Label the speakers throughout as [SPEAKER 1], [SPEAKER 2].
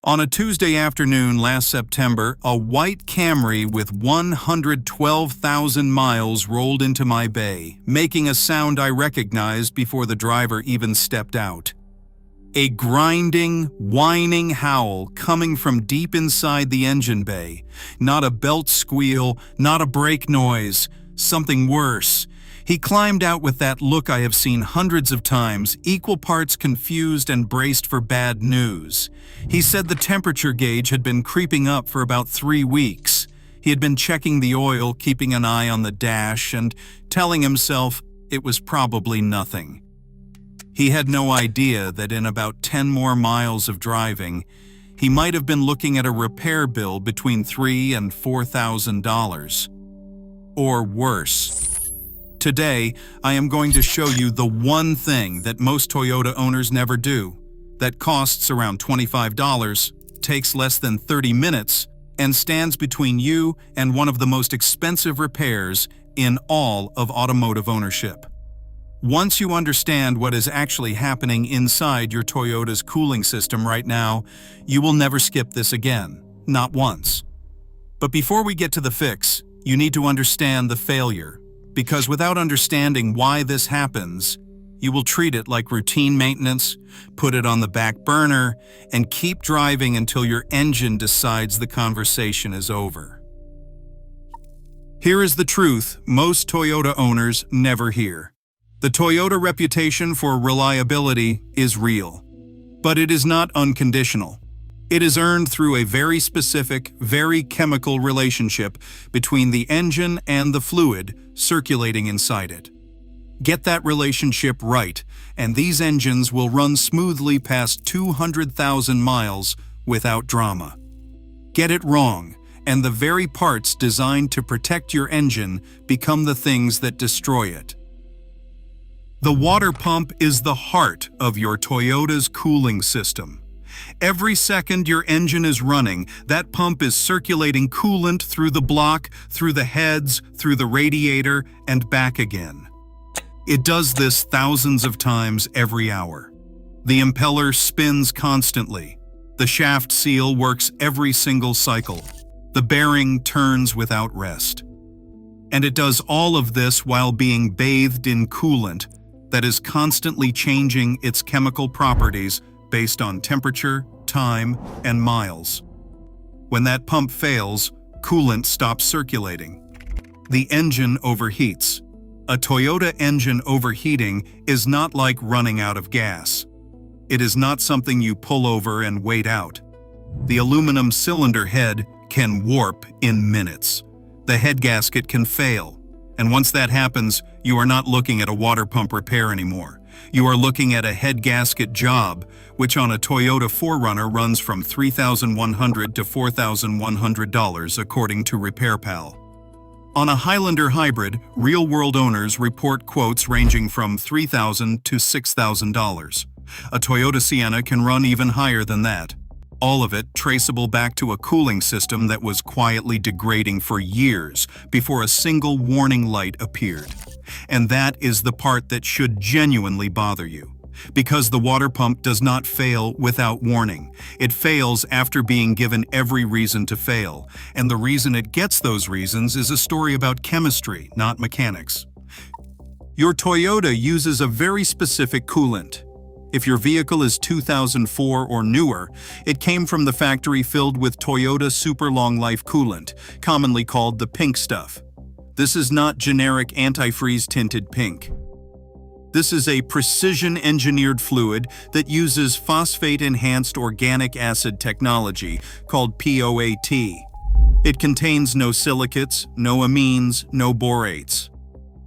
[SPEAKER 1] On a Tuesday afternoon last September, a white Camry with 112,000 miles rolled into my bay, making a sound I recognized before the driver even stepped out. A grinding, whining howl coming from deep inside the engine bay. Not a belt squeal, not a brake noise, something worse. He climbed out with that look I have seen hundreds of times, equal parts confused and braced for bad news. He said the temperature gauge had been creeping up for about 3 weeks. He had been checking the oil, keeping an eye on the dash, and telling himself it was probably nothing. He had no idea that in about 10 more miles of driving, he might have been looking at a repair bill between $3,000 and $4,000. Or worse. Today, I am going to show you the one thing that most Toyota owners never do, that costs around $25, takes less than 30 minutes, and stands between you and one of the most expensive repairs in all of automotive ownership. Once you understand what is actually happening inside your Toyota's cooling system right now, you will never skip this again, not once. But before we get to the fix, you need to understand the failure. Because without understanding why this happens, you will treat it like routine maintenance, put it on the back burner, and keep driving until your engine decides the conversation is over. Here is the truth most Toyota owners never hear. The Toyota reputation for reliability is real, but it is not unconditional. It is earned through a very specific, very chemical relationship between the engine and the fluid circulating inside it. Get that relationship right, and these engines will run smoothly past 200,000 miles without drama. Get it wrong, and the very parts designed to protect your engine become the things that destroy it. The water pump is the heart of your Toyota's cooling system. Every second your engine is running, that pump is circulating coolant through the block, through the heads, through the radiator, and back again. It does this thousands of times every hour. The impeller spins constantly. The shaft seal works every single cycle. The bearing turns without rest. And it does all of this while being bathed in coolant that is constantly changing its chemical properties based on temperature, time, and miles. When that pump fails, coolant stops circulating. The engine overheats. A Toyota engine overheating is not like running out of gas. It is not something you pull over and wait out. The aluminum cylinder head can warp in minutes. The head gasket can fail. And once that happens, you are not looking at a water pump repair anymore. You are looking at a head gasket job, which on a Toyota 4Runner runs from $3,100 to $4,100 according to RepairPal. On a Highlander hybrid, real-world owners report quotes ranging from $3,000 to $6,000. A Toyota Sienna can run even higher than that. All of it traceable back to a cooling system that was quietly degrading for years before a single warning light appeared. And that is the part that should genuinely bother you. Because the water pump does not fail without warning. It fails after being given every reason to fail. And the reason it gets those reasons is a story about chemistry, not mechanics. Your Toyota uses a very specific coolant. If your vehicle is 2004 or newer, it came from the factory filled with Toyota Super Long Life coolant, commonly called the pink stuff. This is not generic antifreeze tinted pink. This is a precision-engineered fluid that uses phosphate-enhanced organic acid technology called POAT. It contains no silicates, no amines, no borates.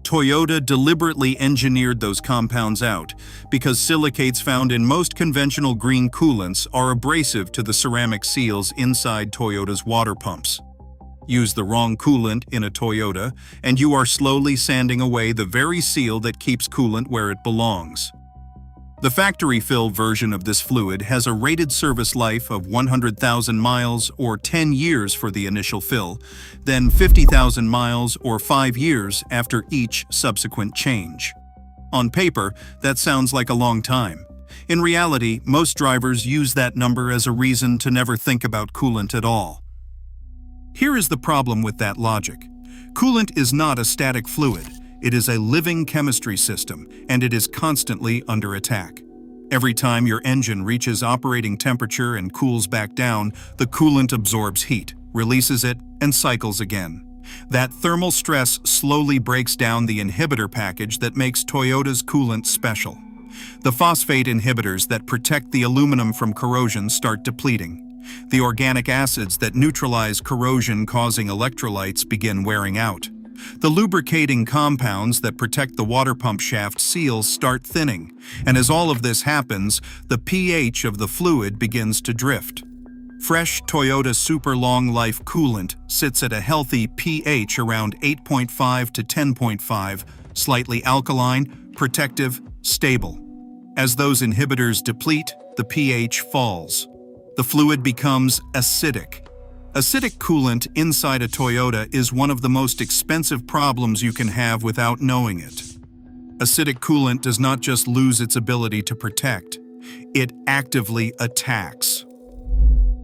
[SPEAKER 1] Toyota deliberately engineered those compounds out because silicates found in most conventional green coolants are abrasive to the ceramic seals inside Toyota's water pumps. Use the wrong coolant in a Toyota, and you are slowly sanding away the very seal that keeps coolant where it belongs. The factory-filled version of this fluid has a rated service life of 100,000 miles or 10 years for the initial fill, then 50,000 miles or 5 years after each subsequent change. On paper, that sounds like a long time. In reality, most drivers use that number as a reason to never think about coolant at all. Here is the problem with that logic. Coolant is not a static fluid. It is a living chemistry system, and it is constantly under attack. Every time your engine reaches operating temperature and cools back down, the coolant absorbs heat, releases it, and cycles again. That thermal stress slowly breaks down the inhibitor package that makes Toyota's coolant special. The phosphate inhibitors that protect the aluminum from corrosion start depleting. The organic acids that neutralize corrosion-causing electrolytes begin wearing out. The lubricating compounds that protect the water pump shaft seals start thinning, and as all of this happens, the pH of the fluid begins to drift. Fresh Toyota Super Long Life coolant sits at a healthy pH around 8.5 to 10.5, slightly alkaline, protective, stable. As those inhibitors deplete, the pH falls. The fluid becomes acidic. Acidic coolant inside a Toyota is one of the most expensive problems you can have without knowing it. Acidic coolant does not just lose its ability to protect, it actively attacks.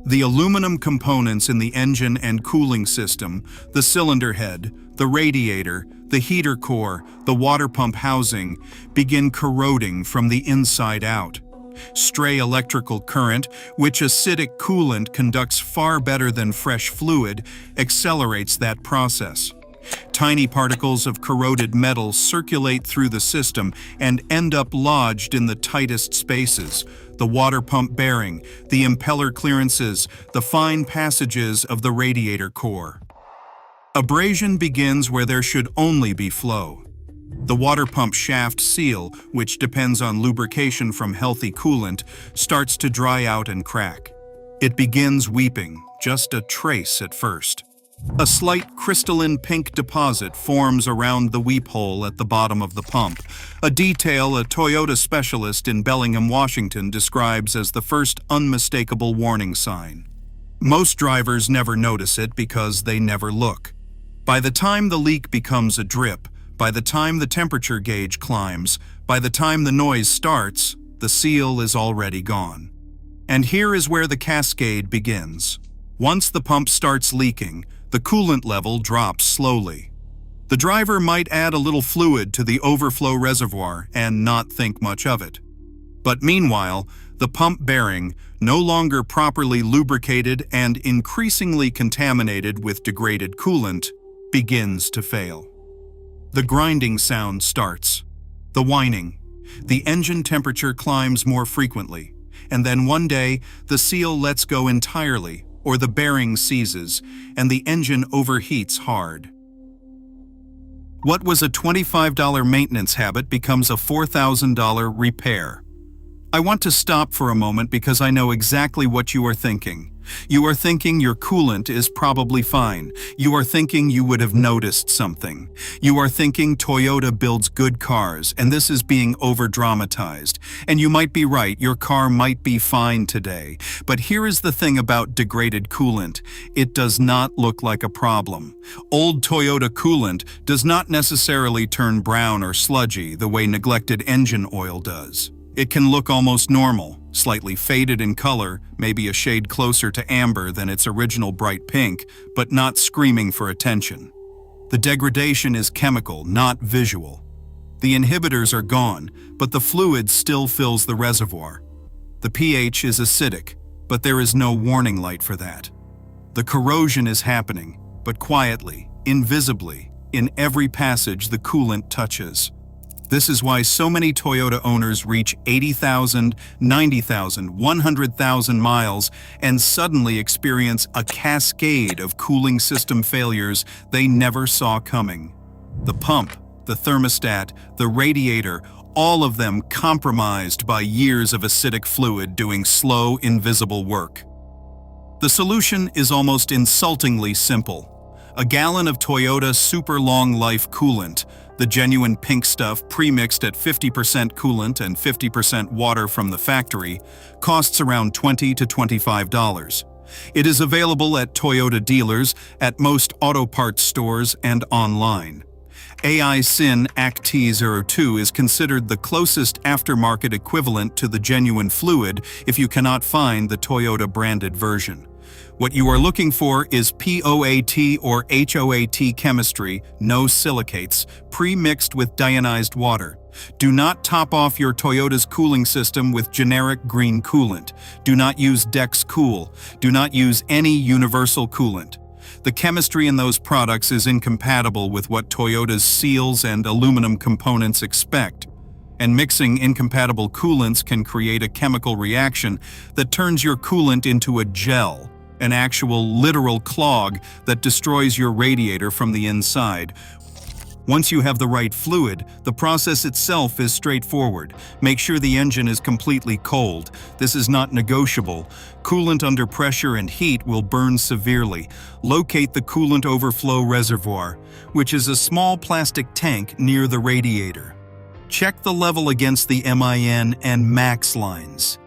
[SPEAKER 1] The aluminum components in the engine and cooling system, the cylinder head, the radiator, the heater core, the water pump housing, begin corroding from the inside out. Stray electrical current, which acidic coolant conducts far better than fresh fluid, accelerates that process. Tiny particles of corroded metal circulate through the system and end up lodged in the tightest spaces, the water pump bearing, the impeller clearances, the fine passages of the radiator core. Abrasion begins where there should only be flow. The water pump shaft seal, which depends on lubrication from healthy coolant, starts to dry out and crack. It begins weeping, just a trace at first. A slight crystalline pink deposit forms around the weep hole at the bottom of the pump, a detail a Toyota specialist in Bellingham, Washington describes as the first unmistakable warning sign. Most drivers never notice it because they never look. By the time the leak becomes a drip, by the time the temperature gauge climbs, by the time the noise starts, the seal is already gone. And here is where the cascade begins. Once the pump starts leaking, the coolant level drops slowly. The driver might add a little fluid to the overflow reservoir and not think much of it. But meanwhile, the pump bearing, no longer properly lubricated and increasingly contaminated with degraded coolant, begins to fail. The grinding sound starts. The whining. The engine temperature climbs more frequently, and then one day, the seal lets go entirely, or the bearing seizes, and the engine overheats hard. What was a $25 maintenance habit becomes a $4,000 repair. I want to stop for a moment because I know exactly what you are thinking. You are thinking your coolant is probably fine. You are thinking you would have noticed something. You are thinking Toyota builds good cars and this is being over-dramatized. And you might be right, your car might be fine today. But here is the thing about degraded coolant. It does not look like a problem. Old Toyota coolant does not necessarily turn brown or sludgy the way neglected engine oil does. It can look almost normal, slightly faded in color, maybe a shade closer to amber than its original bright pink, but not screaming for attention. The degradation is chemical, not visual. The inhibitors are gone, but the fluid still fills the reservoir. The pH is acidic, but there is no warning light for that. The corrosion is happening, but quietly, invisibly, in every passage the coolant touches. This is why so many Toyota owners reach 80,000, 90,000, 100,000 miles and suddenly experience a cascade of cooling system failures they never saw coming. The pump, the thermostat, the radiator, all of them compromised by years of acidic fluid doing slow, invisible work. The solution is almost insultingly simple. A gallon of Toyota Super Long Life coolant, the genuine pink stuff pre-mixed at 50% coolant and 50% water from the factory, costs around $20 to $25. It is available at Toyota dealers, at most auto parts stores, and online. AI SIN ACT-T02 is considered the closest aftermarket equivalent to the genuine fluid if you cannot find the Toyota branded version. What you are looking for is POAT or HOAT chemistry, no silicates, pre-mixed with deionized water. Do not top off your Toyota's cooling system with generic green coolant. Do not use Dex Cool. Do not use any universal coolant. The chemistry in those products is incompatible with what Toyota's seals and aluminum components expect. And mixing incompatible coolants can create a chemical reaction that turns your coolant into a gel, an actual literal clog that destroys your radiator from the inside. Once you have the right fluid, the process itself is straightforward. Make sure the engine is completely cold. This is not negotiable. Coolant under pressure and heat will burn severely. Locate the coolant overflow reservoir, which is a small plastic tank near the radiator. Check the level against the MIN and MAX lines.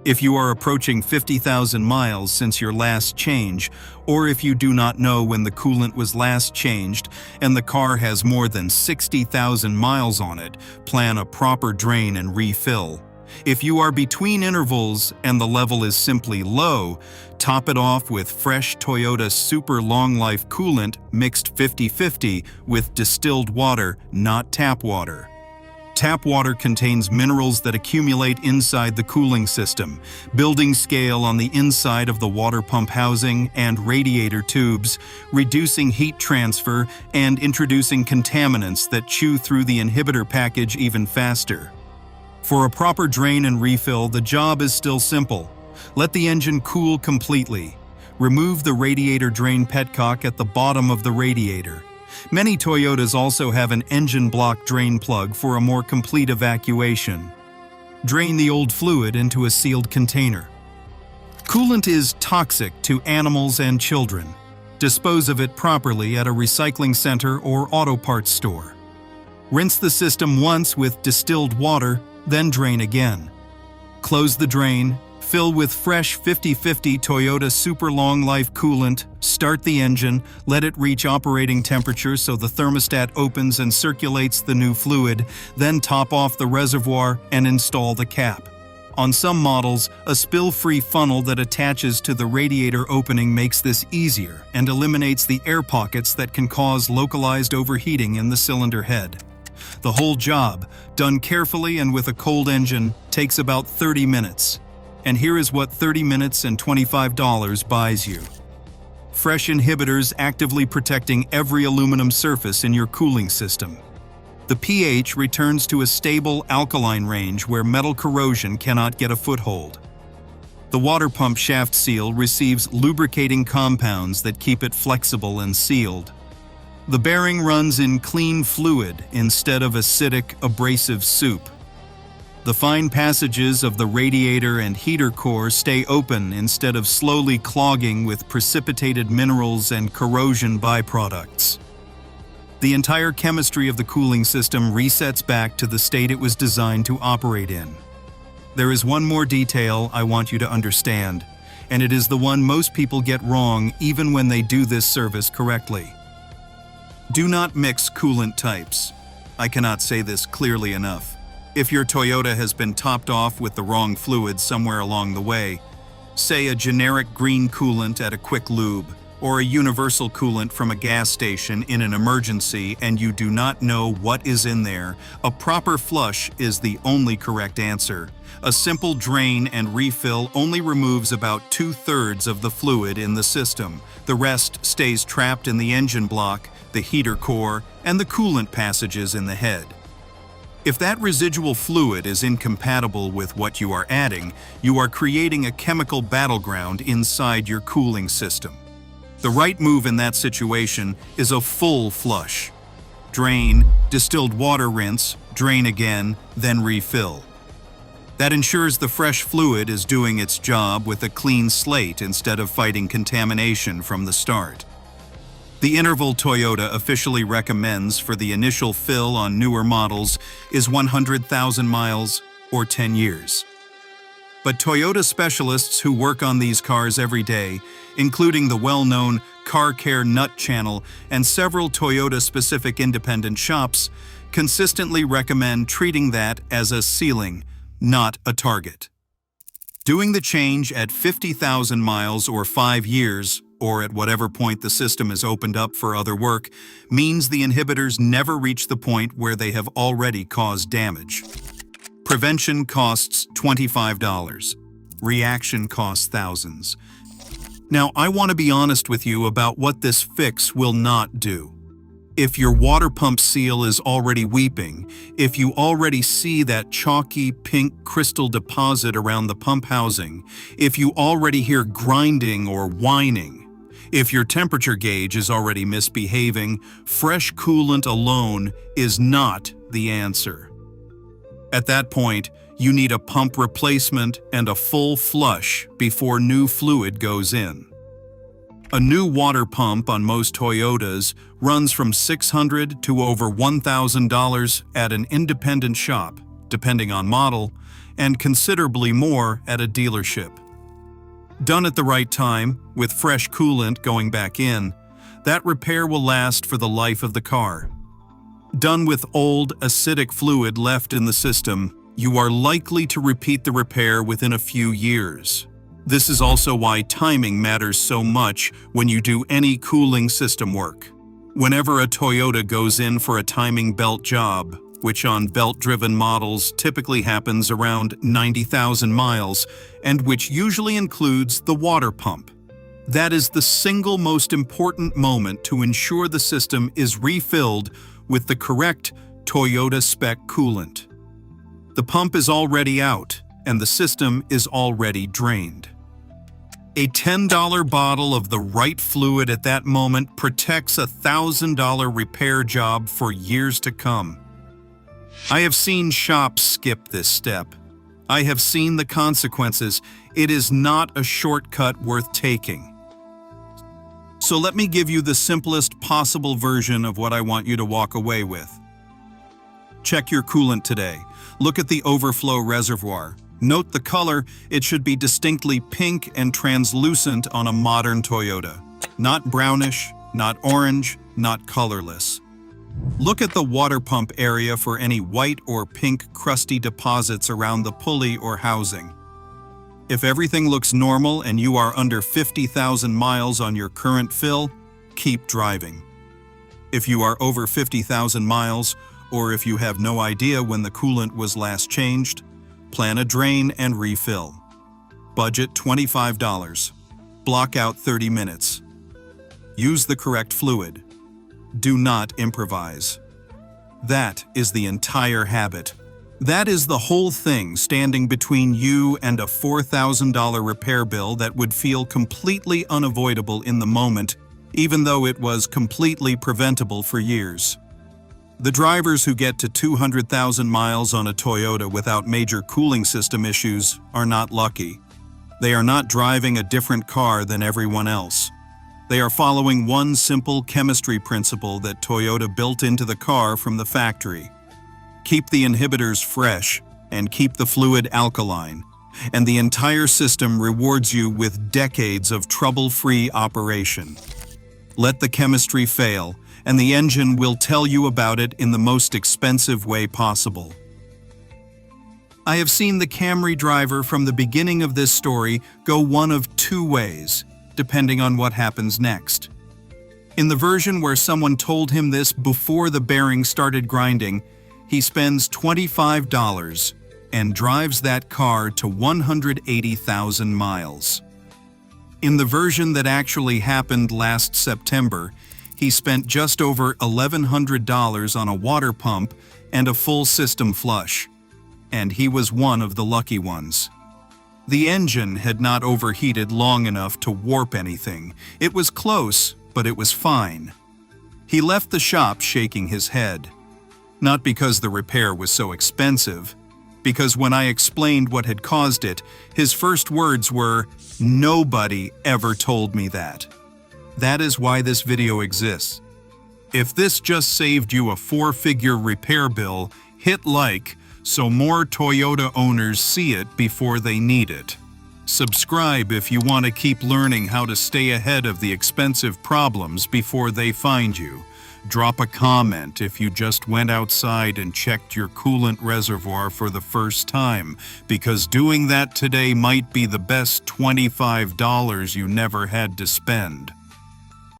[SPEAKER 1] If you are approaching 50,000 miles since your last change, or if you do not know when the coolant was last changed and the car has more than 60,000 miles on it, plan a proper drain and refill. If you are between intervals and the level is simply low, top it off with fresh Toyota Super Long Life coolant mixed 50-50 with distilled water, not tap water. Tap water contains minerals that accumulate inside the cooling system, building scale on the inside of the water pump housing and radiator tubes, reducing heat transfer and introducing contaminants that chew through the inhibitor package even faster. For a proper drain and refill, the job is still simple. Let the engine cool completely. Remove the radiator drain petcock at the bottom of the radiator. Many Toyotas also have an engine block drain plug for a more complete evacuation. Drain the old fluid into a sealed container. Coolant is toxic to animals and children. Dispose of it properly at a recycling center or auto parts store. Rinse the system once with distilled water, then drain again. Close the drain. Fill with fresh 50-50 Toyota Super Long Life coolant, start the engine, let it reach operating temperature so the thermostat opens and circulates the new fluid, then top off the reservoir and install the cap. On some models, a spill-free funnel that attaches to the radiator opening makes this easier and eliminates the air pockets that can cause localized overheating in the cylinder head. The whole job, done carefully and with a cold engine, takes about 30 minutes. And here is what 30 minutes and $25 buys you. Fresh inhibitors actively protecting every aluminum surface in your cooling system. The pH returns to a stable alkaline range where metal corrosion cannot get a foothold. The water pump shaft seal receives lubricating compounds that keep it flexible and sealed. The bearing runs in clean fluid instead of acidic, abrasive soup. The fine passages of the radiator and heater core stay open instead of slowly clogging with precipitated minerals and corrosion byproducts. The entire chemistry of the cooling system resets back to the state it was designed to operate in. There is one more detail I want you to understand, and it is the one most people get wrong even when they do this service correctly. Do not mix coolant types. I cannot say this clearly enough. If your Toyota has been topped off with the wrong fluid somewhere along the way, say a generic green coolant at a quick lube, or a universal coolant from a gas station in an emergency and you do not know what is in there, a proper flush is the only correct answer. A simple drain and refill only removes about 2/3 of the fluid in the system. The rest stays trapped in the engine block, the heater core, and the coolant passages in the head. If that residual fluid is incompatible with what you are adding, you are creating a chemical battleground inside your cooling system. The right move in that situation is a full flush. Drain, distilled water rinse, drain again, then refill. That ensures the fresh fluid is doing its job with a clean slate instead of fighting contamination from the start. The interval Toyota officially recommends for the initial fill on newer models is 100,000 miles or 10 years. But Toyota specialists who work on these cars every day, including the well-known Car Care Nut Channel, and several Toyota-specific independent shops consistently recommend treating that as a ceiling, not a target. Doing the change at 50,000 miles or 5 years, or at whatever point the system is opened up for other work, means the inhibitors never reach the point where they have already caused damage. Prevention costs $25. Reaction costs thousands. Now, I want to be honest with you about what this fix will not do. If your water pump seal is already weeping, if you already see that chalky pink crystal deposit around the pump housing, if you already hear grinding or whining, if your temperature gauge is already misbehaving, fresh coolant alone is not the answer. At that point, you need a pump replacement and a full flush before new fluid goes in. A new water pump on most Toyotas runs from $600 to over $1,000 at an independent shop, depending on model, and considerably more at a dealership. Done at the right time, with fresh coolant going back in, that repair will last for the life of the car. Done with old, acidic fluid left in the system, you are likely to repeat the repair within a few years. This is also why timing matters so much when you do any cooling system work. Whenever a Toyota goes in for a timing belt job, which on belt-driven models typically happens around 90,000 miles, and which usually includes the water pump, that is the single most important moment to ensure the system is refilled with the correct Toyota spec coolant. The pump is already out, and the system is already drained. A $10 bottle of the right fluid at that moment protects a $1,000 repair job for years to come. I have seen shops skip this step. I have seen the consequences. It is not a shortcut worth taking. So let me give you the simplest possible version of what I want you to walk away with. Check your coolant today. Look at the overflow reservoir. Note the color, it should be distinctly pink and translucent on a modern Toyota. Not brownish, not orange, not colorless. Look at the water pump area for any white or pink crusty deposits around the pulley or housing. If everything looks normal and you are under 50,000 miles on your current fill, keep driving. If you are over 50,000 miles, or if you have no idea when the coolant was last changed, plan a drain and refill. Budget $25. Block out 30 minutes. Use the correct fluid. Do not improvise. That is the entire habit. That is the whole thing standing between you and a $4,000 repair bill that would feel completely unavoidable in the moment, even though it was completely preventable for years. The drivers who get to 200,000 miles on a Toyota without major cooling system issues are not lucky. They are not driving a different car than everyone else. They are following one simple chemistry principle that Toyota built into the car from the factory. Keep the inhibitors fresh and keep the fluid alkaline, and the entire system rewards you with decades of trouble-free operation. Let the chemistry fail, and the engine will tell you about it in the most expensive way possible. I have seen the Camry driver from the beginning of this story go one of two ways, depending on what happens next. In the version where someone told him this before the bearing started grinding, he spends $25 and drives that car to 180,000 miles. In the version that actually happened last September, he spent just over $1,100 on a water pump and a full system flush, and he was one of the lucky ones. The engine had not overheated long enough to warp anything. It was close, but it was fine. He left the shop shaking his head. Not because the repair was so expensive, because when I explained what had caused it, his first words were, "Nobody ever told me that." That is why this video exists. If this just saved you a 4-figure repair bill, hit like so more Toyota owners see it before they need it. Subscribe if you want to keep learning how to stay ahead of the expensive problems before they find you. Drop a comment if you just went outside and checked your coolant reservoir for the first time, because doing that today might be the best $25 you never had to spend.